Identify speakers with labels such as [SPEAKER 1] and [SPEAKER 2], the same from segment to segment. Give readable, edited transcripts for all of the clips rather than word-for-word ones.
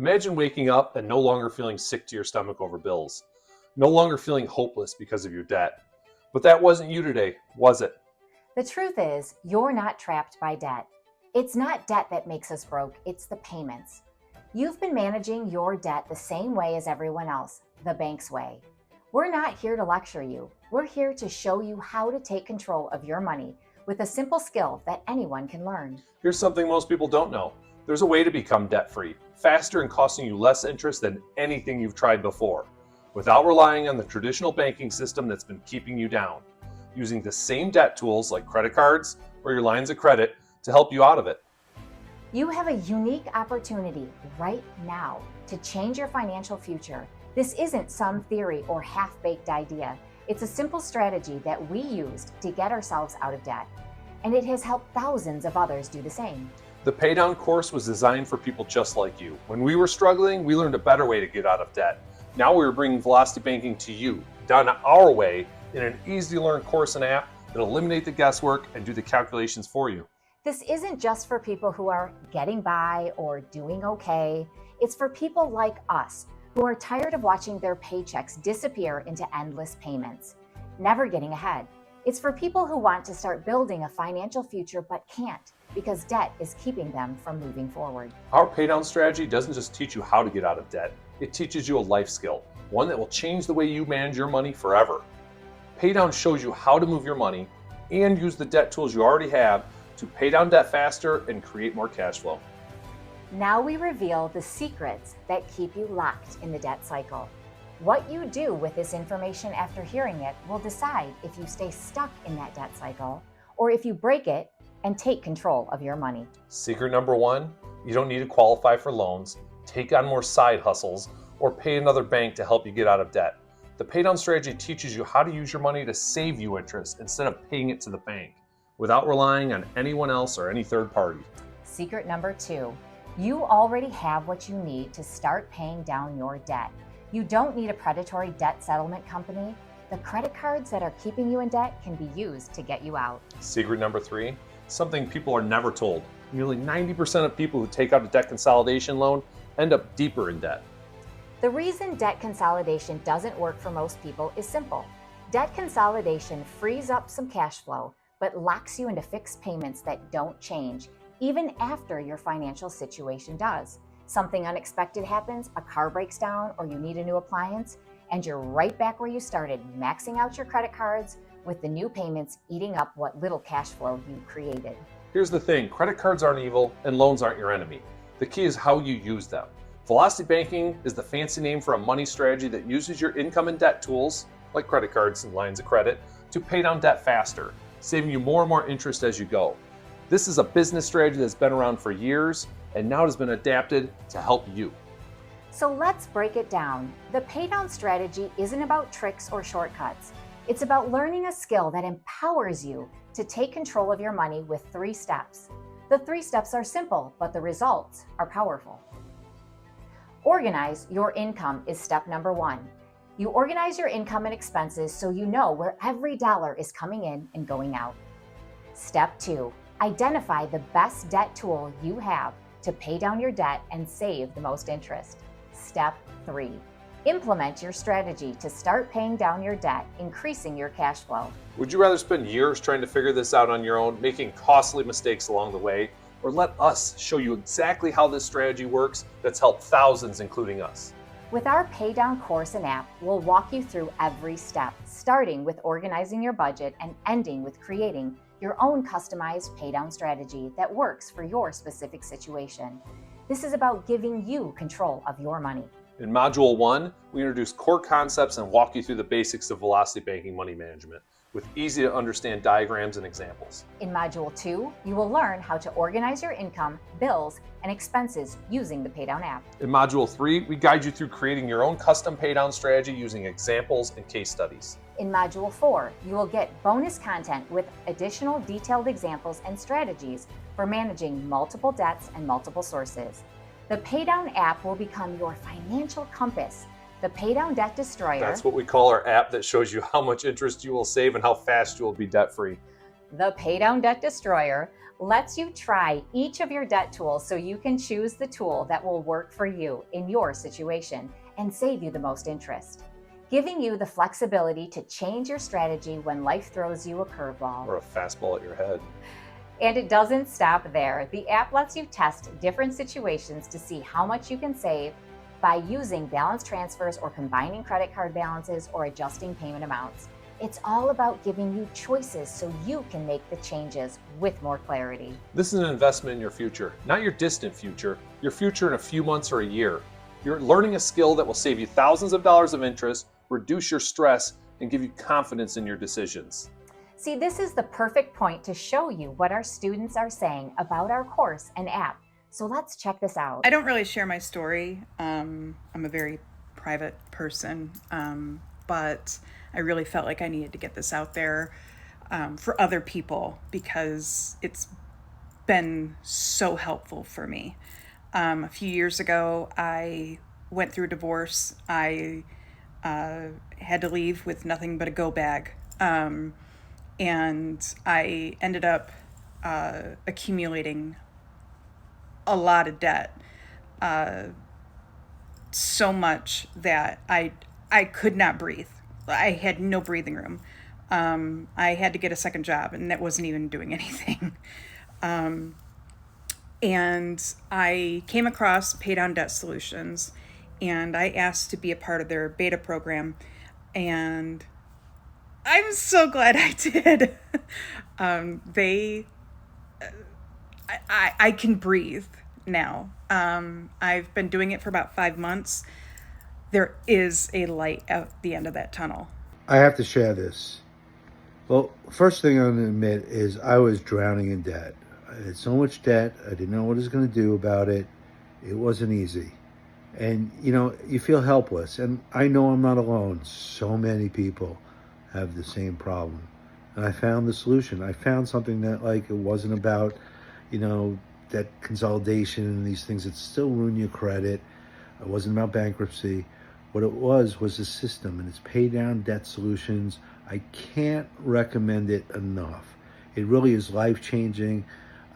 [SPEAKER 1] Imagine waking up and no longer feeling sick to your stomach over bills. No longer feeling hopeless because of your debt. But that wasn't you today, was it?
[SPEAKER 2] The truth is, you're not trapped by debt. It's not debt that makes us broke, it's the payments. You've been managing your debt the same way as everyone else, the bank's way. We're not here to lecture you. We're here to show you how to take control of your money with a simple skill that anyone can learn.
[SPEAKER 1] Here's something most people don't know. There's a way to become debt-free, faster and costing you less interest than anything you've tried before, without relying on the traditional banking system that's been keeping you down, using the same debt tools like credit cards or your lines of credit to help you out of it.
[SPEAKER 2] You have a unique opportunity right now to change your financial future. This isn't some theory or half-baked idea. It's a simple strategy that we used to get ourselves out of debt, and it has helped thousands of others do the same.
[SPEAKER 1] The Paydown course was designed for people just like you. When we were struggling, we learned a better way to get out of debt. Now we're bringing Velocity Banking to you, done our way, in an easy-to-learn course and app that'll eliminate the guesswork and do the calculations for you.
[SPEAKER 2] This isn't just for people who are getting by or doing okay. It's for people like us who are tired of watching their paychecks disappear into endless payments, never getting ahead. It's for people who want to start building a financial future but can't because debt is keeping them from moving forward.
[SPEAKER 1] Our Paydown strategy doesn't just teach you how to get out of debt, it teaches you a life skill, one that will change the way you manage your money forever. Paydown shows you how to move your money and use the debt tools you already have to pay down debt faster and create more cash flow.
[SPEAKER 2] Now we reveal the secrets that keep you locked in the debt cycle. What you do with this information after hearing it will decide if you stay stuck in that debt cycle or if you break it and take control of your money.
[SPEAKER 1] Secret number one, you don't need to qualify for loans, take on more side hustles, or pay another bank to help you get out of debt. The Paydown strategy teaches you how to use your money to save you interest instead of paying it to the bank, without relying on anyone else or any third party.
[SPEAKER 2] Secret number two, you already have what you need to start paying down your debt. You don't need a predatory debt settlement company. The credit cards that are keeping you in debt can be used to get you out.
[SPEAKER 1] Secret number three, something people are never told. Nearly 90% of people who take out a debt consolidation loan end up deeper in debt.
[SPEAKER 2] The reason debt consolidation doesn't work for most people is simple. Debt consolidation frees up some cash flow, but locks you into fixed payments that don't change, even after your financial situation does. Something unexpected happens, a car breaks down, or you need a new appliance, and you're right back where you started, maxing out your credit cards with the new payments eating up what little cash flow you created.
[SPEAKER 1] Here's the thing, credit cards aren't evil and loans aren't your enemy. The key is how you use them. Velocity Banking is the fancy name for a money strategy that uses your income and debt tools, like credit cards and lines of credit, to pay down debt faster, saving you more and more interest as you go. This is a business strategy that's been around for years and now has been adapted to help you.
[SPEAKER 2] So let's break it down. The Paydown strategy isn't about tricks or shortcuts. It's about learning a skill that empowers you to take control of your money with 3 steps. The 3 steps are simple, but the results are powerful. Organize your income is step number 1. You organize your income and expenses so you know where every dollar is coming in and going out. Step 2, identify the best debt tool you have to pay down your debt and save the most interest. Step 3, implement your strategy to start paying down your debt, increasing your cash flow.
[SPEAKER 1] Would you rather spend years trying to figure this out on your own, making costly mistakes along the way, or let us show you exactly how this strategy works that's helped thousands, including us?
[SPEAKER 2] With our Paydown course and app, we'll walk you through every step, starting with organizing your budget and ending with creating your own customized Paydown strategy that works for your specific situation. This is about giving you control of your money.
[SPEAKER 1] In Module 1, we introduce core concepts and walk you through the basics of Velocity Banking money management with easy to understand diagrams and examples.
[SPEAKER 2] In Module 2, you will learn how to organize your income, bills, and expenses using the Paydown app.
[SPEAKER 1] In Module 3, we guide you through creating your own custom Paydown strategy using examples and case studies.
[SPEAKER 2] In Module 4, you will get bonus content with additional detailed examples and strategies for managing multiple debts and multiple sources. The Paydown app will become your financial compass. The Paydown Debt Destroyer.
[SPEAKER 1] That's what we call our app that shows you how much interest you will save and how fast you will be debt-free.
[SPEAKER 2] The Paydown Debt Destroyer lets you try each of your debt tools so you can choose the tool that will work for you in your situation and save you the most interest, giving you the flexibility to change your strategy when life throws you a curveball.
[SPEAKER 1] Or a fastball at your head.
[SPEAKER 2] And it doesn't stop there. The app lets you test different situations to see how much you can save by using balance transfers or combining credit card balances or adjusting payment amounts. It's all about giving you choices so you can make the changes with more clarity.
[SPEAKER 1] This is an investment in your future, not your distant future, your future in a few months or a year. You're learning a skill that will save you thousands of dollars of interest, reduce your stress, and give you confidence in your decisions.
[SPEAKER 2] See, this is the perfect point to show you what our students are saying about our course and app. So let's check this out.
[SPEAKER 3] I don't really share my story. I'm a very private person, but I really felt like I needed to get this out there for other people because it's been so helpful for me. A few years ago, I went through a divorce. I had to leave with nothing but a go bag. And I ended up accumulating a lot of debt, so much that I could not breathe. I had no breathing room. I had to get a second job, and that wasn't even doing anything. And I came across Pay Down Debt Solutions, and I asked to be a part of their beta program, and I'm so glad I did. I can breathe now. I've been doing it for about 5 months. There is a light at the end of that tunnel.
[SPEAKER 4] I have to share this. Well, first thing I'm going to admit is I was drowning in debt. I had so much debt. I didn't know what I was going to do about it. It wasn't easy. And, you feel helpless. And I know I'm not alone. So many people have the same problem. And I found the solution. I found something that it wasn't about, debt consolidation and these things that still ruin your credit. It wasn't about bankruptcy. What it was a system, and it's Pay Down Debt Solutions. I can't recommend it enough. It really is life-changing.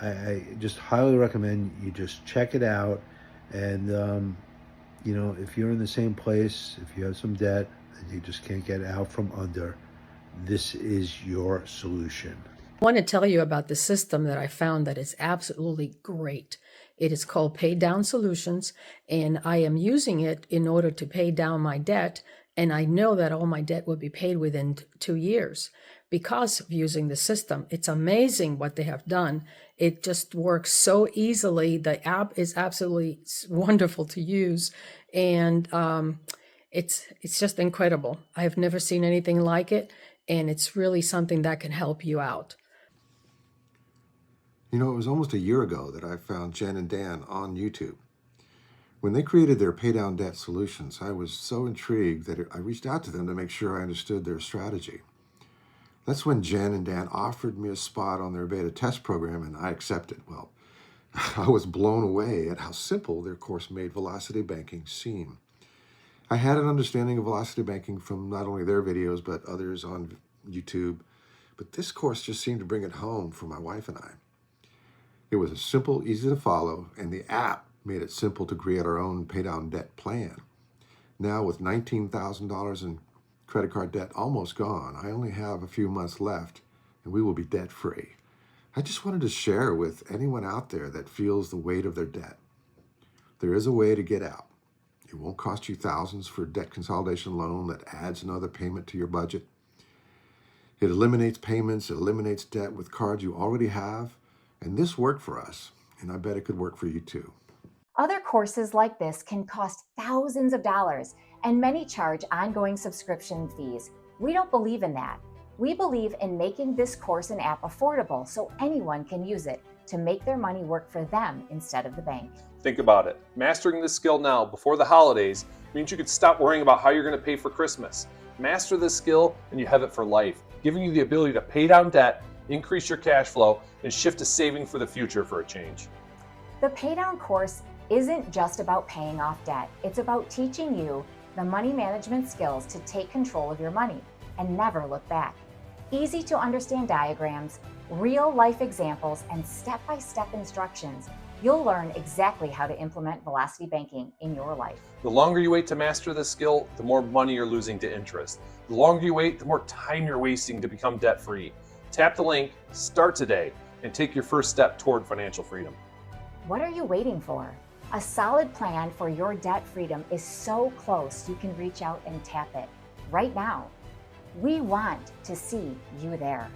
[SPEAKER 4] I just highly recommend you just check it out. And, if you're in the same place, if you have some debt that you just can't get out from under, this is your solution.
[SPEAKER 5] I want to tell you about the system that I found that is absolutely great. It is called Pay Down Solutions, and I am using it in order to pay down my debt, and I know that all my debt will be paid within 2 years because of using the system. It's amazing what they have done. It just works so easily. The app is absolutely wonderful to use, and it's just incredible. I have never seen anything like it, and it's really something that can help you out.
[SPEAKER 6] It was almost a year ago that I found Jen and Dan on YouTube. When they created their Pay Down Debt Solutions, I was so intrigued that I reached out to them to make sure I understood their strategy. That's when Jen and Dan offered me a spot on their beta test program, and I accepted. Well, I was blown away at how simple their course made velocity banking seem. I had an understanding of velocity banking from not only their videos, but others on YouTube. But this course just seemed to bring it home for my wife and I. It was simple, easy to follow, and the app made it simple to create our own pay down debt plan. Now, with $19,000 in credit card debt almost gone, I only have a few months left, and we will be debt-free. I just wanted to share with anyone out there that feels the weight of their debt. There is a way to get out. It won't cost you thousands for a debt consolidation loan that adds another payment to your budget. It eliminates payments, it eliminates debt with cards you already have, and this worked for us, and I bet it could work for you too.
[SPEAKER 2] Other courses like this can cost thousands of dollars, and many charge ongoing subscription fees. We don't believe in that. We believe in making this course and app affordable so anyone can use it to make their money work for them instead of the bank.
[SPEAKER 1] Think about it. Mastering this skill now before the holidays means you could stop worrying about how you're going to pay for Christmas. Master this skill and you have it for life, giving you the ability to pay down debt, increase your cash flow, and shift to saving for the future for a change.
[SPEAKER 2] The Pay Down course isn't just about paying off debt. It's about teaching you the money management skills to take control of your money and never look back. easy to understand diagrams, real-life examples, and step-by-step instructions, you'll learn exactly how to implement Velocity Banking in your life.
[SPEAKER 1] The longer you wait to master this skill, the more money you're losing to interest. The longer you wait, the more time you're wasting to become debt-free. Tap the link, start today, and take your first step toward financial freedom.
[SPEAKER 2] What are you waiting for? A solid plan for your debt freedom is so close you can reach out and tap it right now. We want to see you there.